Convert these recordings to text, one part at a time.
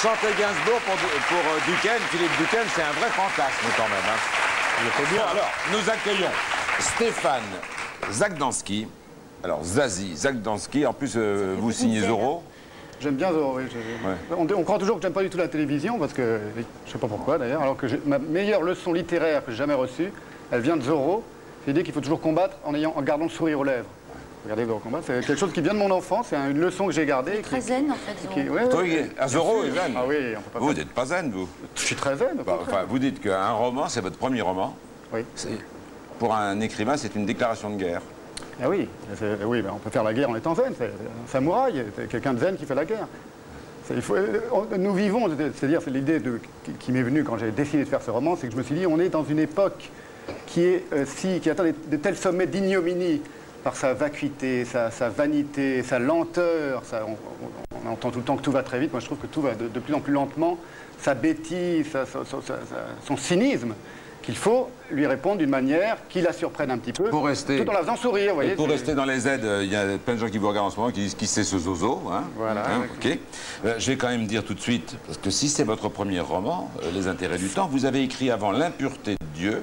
Chanter Gainsbourg pour Duquesne, Philippe Duquesne, c'est un vrai fantasme quand même. Hein. Il faut bien. Alors, nous accueillons Stéphane Zagdanski. Alors, Zazie Zagdanski, en plus, vous signez Zorro. J'aime bien Zorro, oui. Ouais. On croit toujours que j'aime pas du tout la télévision, parce que, je sais pas pourquoi d'ailleurs, alors que ma meilleure leçon littéraire que j'ai jamais reçue, elle vient de Zorro. C'est l'idée qu'il faut toujours combattre en gardant le sourire aux lèvres. Regardez Zorro combattre, c'est quelque chose qui vient de mon enfance, c'est une leçon que j'ai gardée. Très zen en fait, Zorro. Zorro est zen. Ah oui, on peut pas. Vous n'êtes pas zen, vous. Je suis très zen. Enfin, vous dites qu'un roman, c'est votre premier roman. Oui. Pour un écrivain, c'est une déclaration de guerre. Ah oui, oui, on peut faire la guerre en étant zen, c'est un samouraï, c'est quelqu'un de zen qui fait la guerre. Nous vivons, c'est-à-dire c'est l'idée qui m'est venue quand j'ai décidé de faire ce roman, c'est que je me suis dit on est dans une époque qui atteint de tels sommets d'ignominie par sa vacuité, sa vanité, sa lenteur. On entend tout le temps que tout va très vite, moi je trouve que tout va de plus en plus lentement, sa bêtise, son cynisme. Qu'il faut lui répondre d'une manière qui la surprenne un petit peu, tout en la faisant sourire. Vous voyez, pour rester dans les aides, il y a plein de gens qui vous regardent en ce moment qui disent qui c'est ce zozo. Hein, voilà. Hein, ok. Je vais quand même dire tout de suite, parce que si c'est votre premier roman, Les intérêts du temps, vous avez écrit avant L'impureté de Dieu,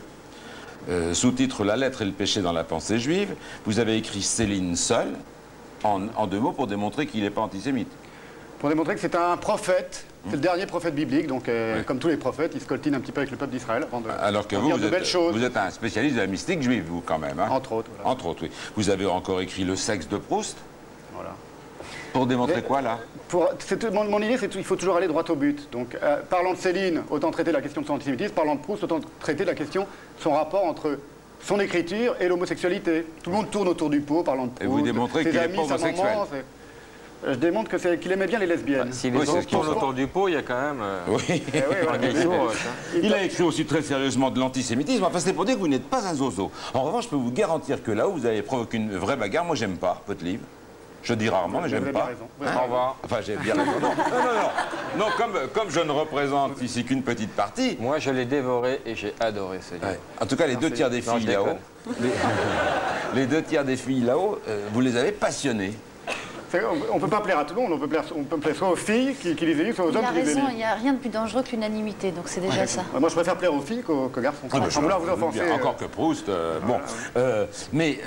sous-titre La lettre et le péché dans la pensée juive. Vous avez écrit Céline seule, en deux mots, pour démontrer qu'il n'est pas antisémite. Pour démontrer que c'est un prophète. C'est le dernier prophète biblique, donc comme tous les prophètes, il se coltine un petit peu avec le peuple d'Israël avant de alors que vous êtes un spécialiste de la mystique juive, vous, quand même. Hein. Entre autres. Voilà. Entre autres, oui. Vous avez encore écrit Le sexe de Proust. Voilà. Pour démontrer quoi, là? Mon idée, c'est qu'il faut toujours aller droit au but. Donc, parlant de Céline, autant traiter la question de son antisémitisme. Parlant de Proust, autant traiter la question de son rapport entre son écriture et l'homosexualité. Tout le monde tourne autour du pot, parlant de Proust. Et vous démontrez qu'il n'est pas homosexuel. Je démontre qu'il aimait bien les lesbiennes. Si les autres tournent autour du pot, il y a quand même... Oui. Il a écrit aussi très sérieusement de l'antisémitisme. Enfin, c'est pour dire que vous n'êtes pas un zozo. En revanche, je peux vous garantir que là où vous avez provoqué une vraie bagarre, moi, j'aime pas votre livre. Je dis rarement, mais j'aime pas. Au revoir. Enfin, j'ai bien raison. Non, comme je ne représente ici qu'une petite partie... Moi, je l'ai dévoré et j'ai adoré ce livre. En tout cas, les deux tiers des filles là-haut... Les deux tiers des filles là-haut, vous les avez passionnées. On ne peut pas plaire à tout le monde, on peut plaire soit aux filles qui les lisent, soit aux hommes qui les lisent. Il a raison, il n'y a rien de plus dangereux que l'unanimité, donc c'est déjà ça. Moi, je préfère plaire aux filles qu'aux garçons. Sans vouloir vous offenser. Encore que Proust. Bon. Mais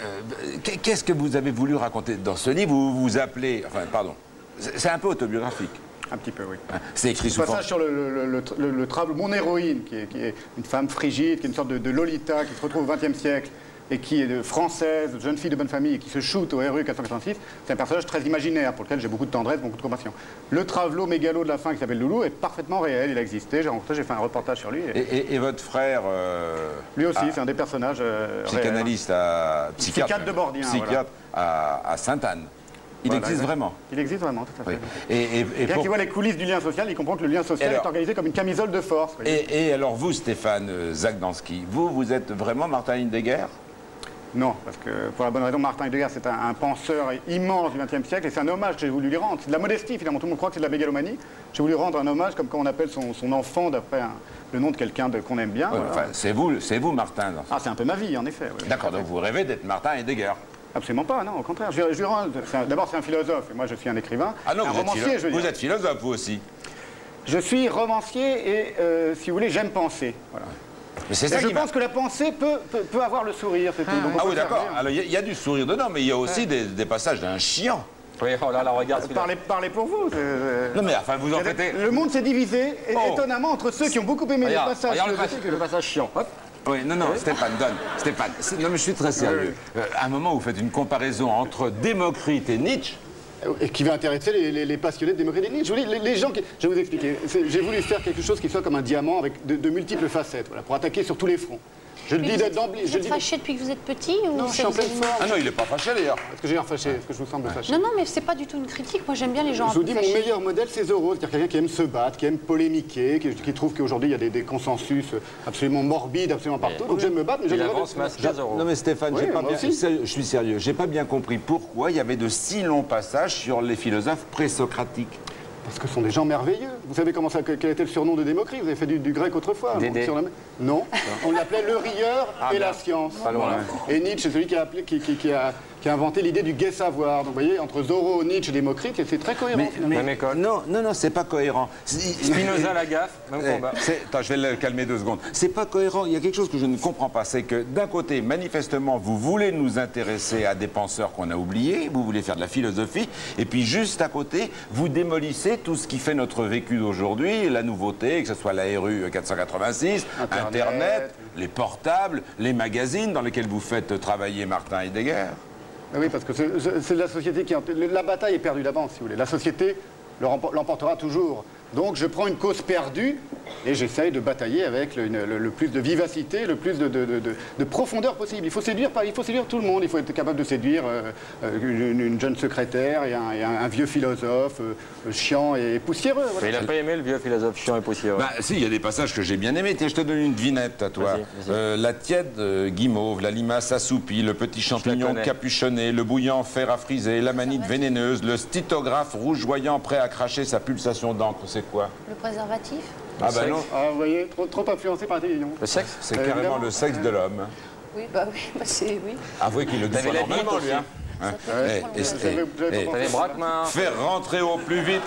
qu'est-ce que vous avez voulu raconter dans ce livre? Vous vous appelez... Enfin, pardon. C'est un peu autobiographique. Un petit peu, oui. C'est écrit sous passage sur le travail, mon héroïne, qui est une femme frigide, qui est une sorte de Lolita, qui se retrouve au XXe siècle, et qui est française, jeune fille de bonne famille, et qui se shoot au RU 486, c'est un personnage très imaginaire, pour lequel j'ai beaucoup de tendresse, beaucoup de compassion. Le travelot mégalo de la fin, qui s'appelle Loulou, est parfaitement réel, il a existé, j'ai fait un reportage sur lui. Et votre frère... lui aussi, c'est un des personnages psychanalyste, psychiatre de Bordien. Psychiatre à Sainte-Anne. Il existe vraiment. Il existe vraiment, tout à fait. Oui. Et bien qu'il voit les coulisses du lien social, il comprend que le lien social est organisé comme une camisole de force. Et alors vous, Stéphane Zagdanski, vous êtes vraiment Martin Heidegger? Non, parce que pour la bonne raison, Martin Heidegger, c'est un penseur immense du XXe siècle et c'est un hommage que j'ai voulu lui rendre. C'est de la modestie, finalement. Tout le monde croit que c'est de la mégalomanie. J'ai voulu rendre un hommage comme quand on appelle son enfant d'après le nom de quelqu'un qu'on aime bien. Voilà. Enfin, c'est vous, Martin. Ah, c'est un peu ma vie, en effet. Oui, d'accord, donc vous rêvez d'être Martin Heidegger? Absolument pas, non, au contraire. D'abord, c'est un philosophe et moi, je suis un écrivain. Ah non, vous êtes philosophe, vous aussi. Je suis romancier et, si vous voulez, j'aime penser. Voilà. Mais c'est ça je pense que la pensée peut avoir le sourire, c'est tout. Ah oui, d'accord. Alors, il y a du sourire dedans, mais il y a aussi des passages d'un chiant. Oui, oh là là, regarde. Parlez pour vous. Non, mais enfin, vous en faites... Le monde s'est divisé, étonnamment, entre ceux qui ont beaucoup aimé les passages philosophiques et le passage chiant. Hop. Oui, non, Stéphane, donne. Stéphane, non, mais je suis très sérieux. À un moment, vous faites une comparaison entre Démocrite et Nietzsche. Et qui va intéresser les passionnés de Démocrite et Nietzsche. Je vous dis, les gens qui... Je vais vous expliquer. J'ai voulu faire quelque chose qui soit comme un diamant avec de multiples facettes, voilà, pour attaquer sur tous les fronts. Je le dis d'emblée. Vous êtes fâché depuis que vous êtes petit ou non, je suis en pleine forme. Ah non, il n'est pas fâché d'ailleurs. Est-ce que j'ai l'air fâché? Est-ce que je vous semble fâché? Non, non, mais c'est pas du tout une critique. Moi, j'aime bien les gens. Je vous dis, mon meilleur modèle, c'est Zorro. C'est-à-dire quelqu'un qui aime se battre, qui aime polémiquer, qui trouve qu'aujourd'hui, il y a des consensus absolument morbides, absolument partout. Donc j'aime me battre, mais j'aime me Non, mais Stéphane, je suis sérieux. J'ai pas bien compris pourquoi il y avait de si longs passages sur les philosophes présocratiques. Parce que ce sont des gens merveilleux. Vous savez quel était le surnom de Démocrite? Vous avez fait du grec autrefois. Non. On l'appelait le rieur et la science. Pas loin. Et Nietzsche, c'est celui qui a qui a inventé l'idée du gai savoir. Donc vous voyez, entre Zorro, Nietzsche et Démocrite, c'est très cohérent. Même école. Non, c'est pas cohérent. Spinoza, Lagaffe, même combat. Attends, je vais le calmer 2 secondes. C'est pas cohérent. Il y a quelque chose que je ne comprends pas. C'est que d'un côté, manifestement, vous voulez nous intéresser à des penseurs qu'on a oubliés, vous voulez faire de la philosophie, et puis juste à côté, vous démolissez tout ce qui fait notre vécu d'aujourd'hui, la nouveauté, que ce soit la RU 486, Internet, les portables, les magazines dans lesquels vous faites travailler Martin Heidegger. Oui, parce que c'est la société qui... La bataille est perdue d'avance, si vous voulez. La société l'emportera toujours. Donc je prends une cause perdue et j'essaye de batailler avec le plus de vivacité, le plus de profondeur possible. Il faut séduire tout le monde. Il faut être capable de séduire une jeune secrétaire et un vieux philosophe chiant et poussiéreux. Voilà. Mais il n'a pas aimé le vieux philosophe chiant et poussiéreux. Bah si, il y a des passages que j'ai bien aimés. Tiens, je te donne une devinette à toi. Vas-y. La tiède guimauve, la limace assoupie, le petit champignon capuchonné, le bouillant fer à friser, la manite vénéneuse, le stitographe rougeoyant prêt à cracher sa pulsation d'encre. C'est quoi? Le préservatif? Ah bah non, Ah, vous voyez, trop influencé par la télévision. Le sexe? c'est carrément le sexe de l'homme. Oui, c'est... Oui. Avouez qu'il le dit pas normalement, lui. Hein. Les braquements. Faire rentrer au plus vite...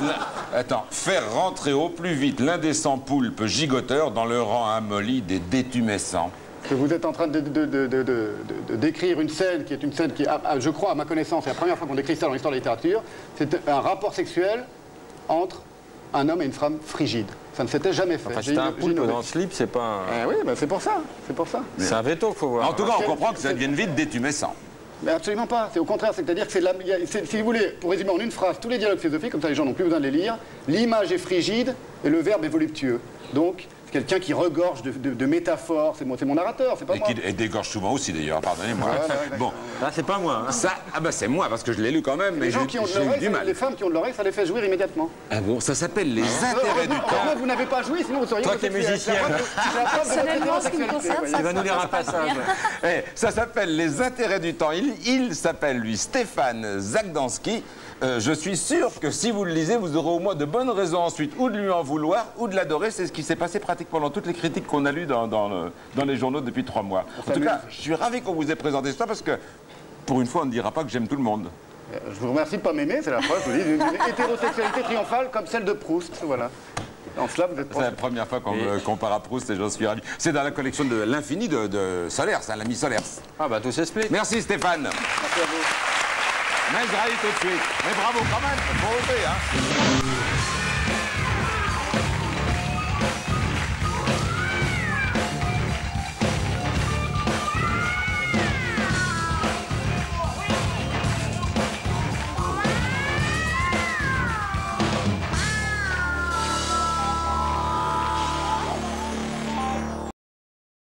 faire rentrer au plus vite l'indécent poulpe gigoteur dans le rang amolli des détumescents. Que vous êtes en train de décrire une scène qui est une scène qui, je crois, à ma connaissance, c'est la première fois qu'on décrit ça dans l'histoire de la littérature, c'est un rapport sexuel entre un homme et une femme frigide. Ça ne s'était jamais fait. Enfin, c'est un poulpe dans le slip, c'est pas un... Oui, bah, c'est pour ça. C'est un veto qu'il faut voir. En tout cas, on comprend que ça devienne vite détumescent. Mais absolument pas. C'est au contraire. C'est-à-dire que si vous voulez, pour résumer en une phrase, tous les dialogues philosophiques, comme ça les gens n'ont plus besoin de les lire, l'image est frigide et le verbe est voluptueux. Donc, c'est quelqu'un qui regorge de métaphores. C'est mon narrateur, c'est pas moi. Et dégorge souvent aussi, d'ailleurs, pardonnez-moi. Bon. Là, c'est pas moi. Hein. Ça, c'est moi, parce que je l'ai lu quand même, mais j'ai eu du mal. Les femmes qui ont de l'oreille, ça les fait jouir immédiatement. Ah bon, ça s'appelle les intérêts du temps. Vous n'avez pas joué, sinon vous seriez... Toi qui es musicien. Personnellement, ce qui me concerne, ça Tu vas nous lire un passage. Ça s'appelle les intérêts du temps. Il s'appelle, lui, Stéphane Zagdanski. Je suis sûr que si vous le lisez, vous aurez au moins de bonnes raisons ensuite ou de lui en vouloir ou de l'adorer. C'est ce qui s'est passé pratiquement dans toutes les critiques qu'on a lues dans les journaux depuis 3 mois. En tout cas, je suis ravi qu'on vous ait présenté ça parce que, pour une fois, on ne dira pas que j'aime tout le monde. Je vous remercie de ne pas m'aimer, c'est la preuve, je vous dis, d'une hétérosexualité triomphale comme celle de Proust, voilà. En cela, vous êtes... C'est la première fois qu'on me compare à Proust et j'en suis ravi. C'est dans la collection de l'infini de Solers, hein, l'ami Solers. Ah bah tout s'explique. Merci Stéphane. Merci à vous. Mesrahi tout de suite. Mais bravo quand même, faut oser, hein.